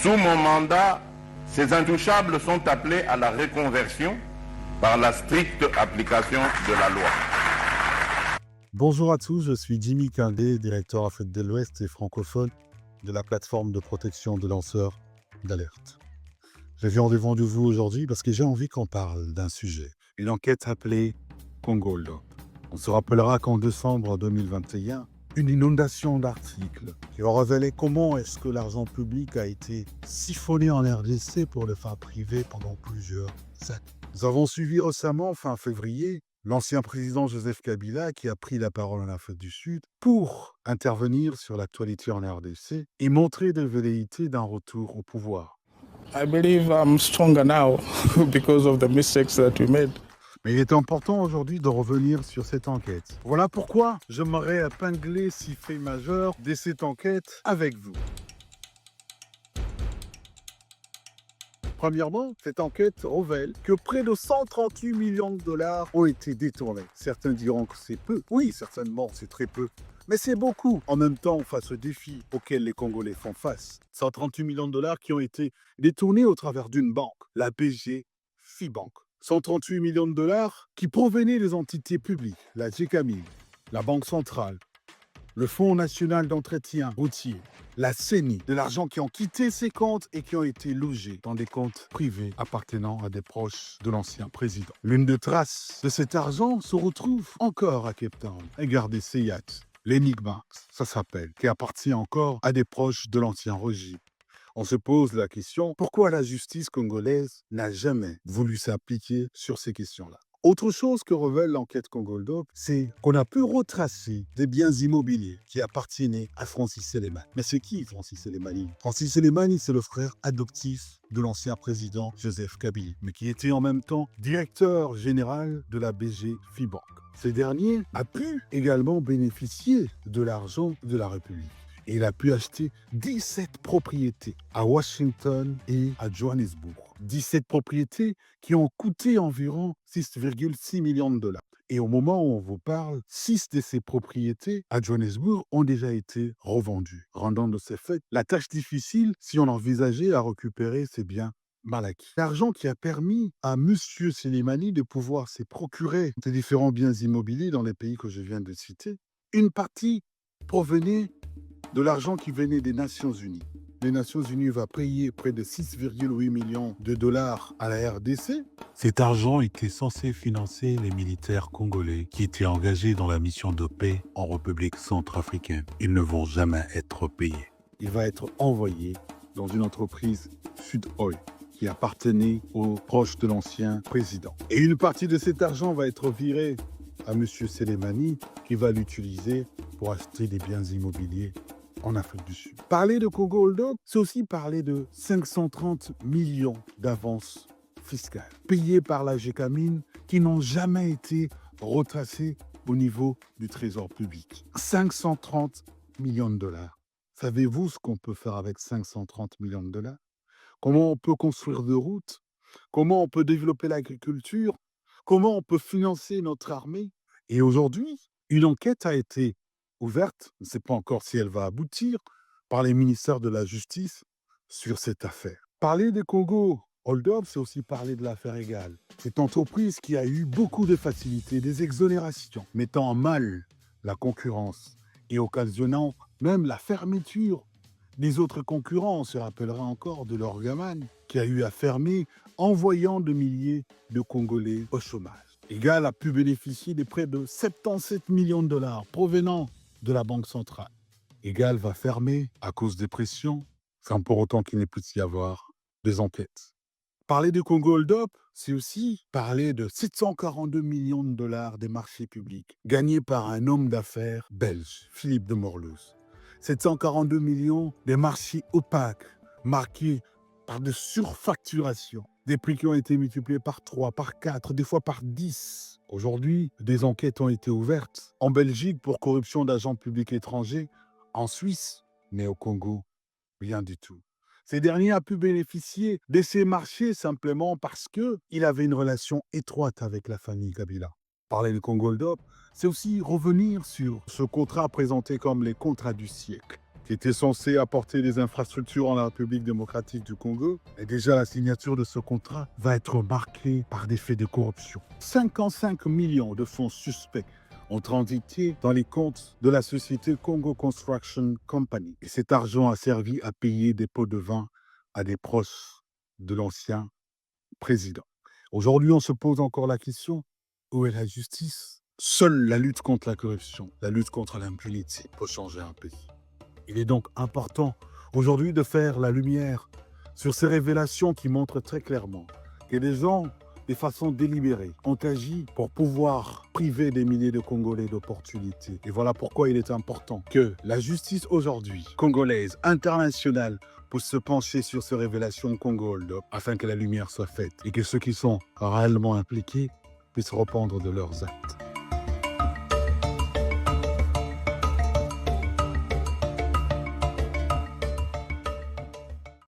Sous mon mandat, ces intouchables sont appelés à la reconversion par la stricte application de la loi. Bonjour à tous, je suis Jimmy Kindé, directeur Afrique de l'Ouest et francophone de la plateforme de protection de lanceurs d'alerte. J'ai vu rendez-vous de vous aujourd'hui parce que j'ai envie qu'on parle d'un sujet, une enquête appelée Congo Hold Up. On se rappellera qu'en décembre 2021, une inondation d'articles qui ont révélé comment est-ce que l'argent public a été siphonné en RDC pour le faire privé pendant plusieurs années. Nous avons suivi récemment, fin février, l'ancien président Joseph Kabila qui a pris la parole en Afrique du Sud pour intervenir sur l'actualité en RDC et montrer des velléités d'un retour au pouvoir. I believe I'm stronger now because of the mistakes that we made. Mais il est important aujourd'hui de revenir sur cette enquête. Voilà pourquoi j'aimerais épingler 6 faits majeurs de cette enquête avec vous. Premièrement, cette enquête révèle que près de 138 millions de dollars ont été détournés. Certains diront que c'est peu. Oui, certainement, c'est très peu. Mais c'est beaucoup. En même temps, face aux défis auxquels les Congolais font face. 138 millions de dollars qui ont été détournés au travers d'une banque, la BG Fibank. 138 millions de dollars qui provenaient des entités publiques, la GECAMIN, la Banque centrale, le Fonds national d'entretien routier, la CENI, de l'argent qui ont quitté ces comptes et qui ont été logés dans des comptes privés appartenant à des proches de l'ancien président. L'une des traces de cet argent se retrouve encore à Cape Town. Regardez ces yachts, l'Enigma, ça s'appelle, qui appartient encore à des proches de l'ancien régime. On se pose la question, pourquoi la justice congolaise n'a jamais voulu s'appliquer sur ces questions-là? Autre chose que révèle l'enquête Congo Hold Up, c'est qu'on a pu retracer des biens immobiliers qui appartenaient à Francis Selemani. Mais c'est qui Francis Selemani? Francis Selemani, c'est le frère adoptif de l'ancien président Joseph Kabila, mais qui était en même temps directeur général de la BG Fibank. Ce dernier a pu également bénéficier de l'argent de la République. Et il a pu acheter 17 propriétés à Washington et à Johannesburg. 17 propriétés qui ont coûté environ 6,6 millions de dollars. Et au moment où on vous parle, 6 de ces propriétés à Johannesburg ont déjà été revendues, rendant de ces faits la tâche difficile si on envisageait à récupérer ces biens mal acquis. L'argent qui a permis à M. Selemani de pouvoir se procurer ces différents biens immobiliers dans les pays que je viens de citer, une partie provenait de l'argent qui venait des Nations Unies. Les Nations Unies vont payer près de 6,8 millions de dollars à la RDC. Cet argent était censé financer les militaires congolais qui étaient engagés dans la mission de paix en République centrafricaine. Ils ne vont jamais être payés. Il va être envoyé dans une entreprise Sud Oil qui appartenait aux proches de l'ancien président. Et une partie de cet argent va être virée à M. Selemani qui va l'utiliser pour acheter des biens immobiliers en Afrique du Sud. Parler de Congo Hold Up, c'est aussi parler de 530 millions d'avances fiscales payées par la GECAMIN qui n'ont jamais été retracées au niveau du trésor public. 530 millions de dollars. Savez-vous ce qu'on peut faire avec 530 millions de dollars? Comment on peut construire des routes? Comment on peut développer l'agriculture? Comment on peut financer notre armée? Et aujourd'hui, une enquête a été ouverte, je ne sais pas encore si elle va aboutir, par les ministères de la Justice sur cette affaire. Parler des Congo Hold Up, c'est aussi parler de l'affaire Égale. Cette entreprise qui a eu beaucoup de facilités, des exonérations, mettant en mal la concurrence et occasionnant même la fermeture des autres concurrents. On se rappellera encore de l'Orgaman qui a eu à fermer, envoyant de milliers de Congolais au chômage. Égale a pu bénéficier de près de 77 millions de dollars provenant de la Banque centrale. Égale va fermer à cause des pressions, sans pour autant qu'il n'ait pu y avoir des enquêtes. Parler de Congo Hold Up, c'est aussi parler de 742 millions de dollars des marchés publics, gagnés par un homme d'affaires belge, Philippe de Morluz. 742 millions des marchés opaques, marqués par de surfacturations, des prix qui ont été multipliés par 3, par 4, des fois par 10. Aujourd'hui, des enquêtes ont été ouvertes en Belgique pour corruption d'agents publics étrangers, en Suisse, mais au Congo, rien du tout. Ces derniers ont pu bénéficier de ces marchés simplement parce qu'il avait une relation étroite avec la famille Kabila. Parler de Congo Hold Up, c'est aussi revenir sur ce contrat présenté comme les contrats du siècle. qui était censé apporter des infrastructures en la République démocratique du Congo. Et déjà, la signature de ce contrat va être marquée par des faits de corruption. 55 millions de fonds suspects ont transité dans les comptes de la société Congo Construction Company. Et cet argent a servi à payer des pots de vin à des proches de l'ancien président. Aujourd'hui, on se pose encore la question, où est la justice? Seule la lutte contre la corruption, la lutte contre l'impunité peut changer un pays. Il est donc important aujourd'hui de faire la lumière sur ces révélations qui montrent très clairement que des gens, de façon délibérée, ont agi pour pouvoir priver des milliers de Congolais d'opportunités. Et voilà pourquoi il est important que la justice aujourd'hui, congolaise, internationale, puisse se pencher sur ces révélations Congo afin que la lumière soit faite et que ceux qui sont réellement impliqués puissent répondre de leurs actes.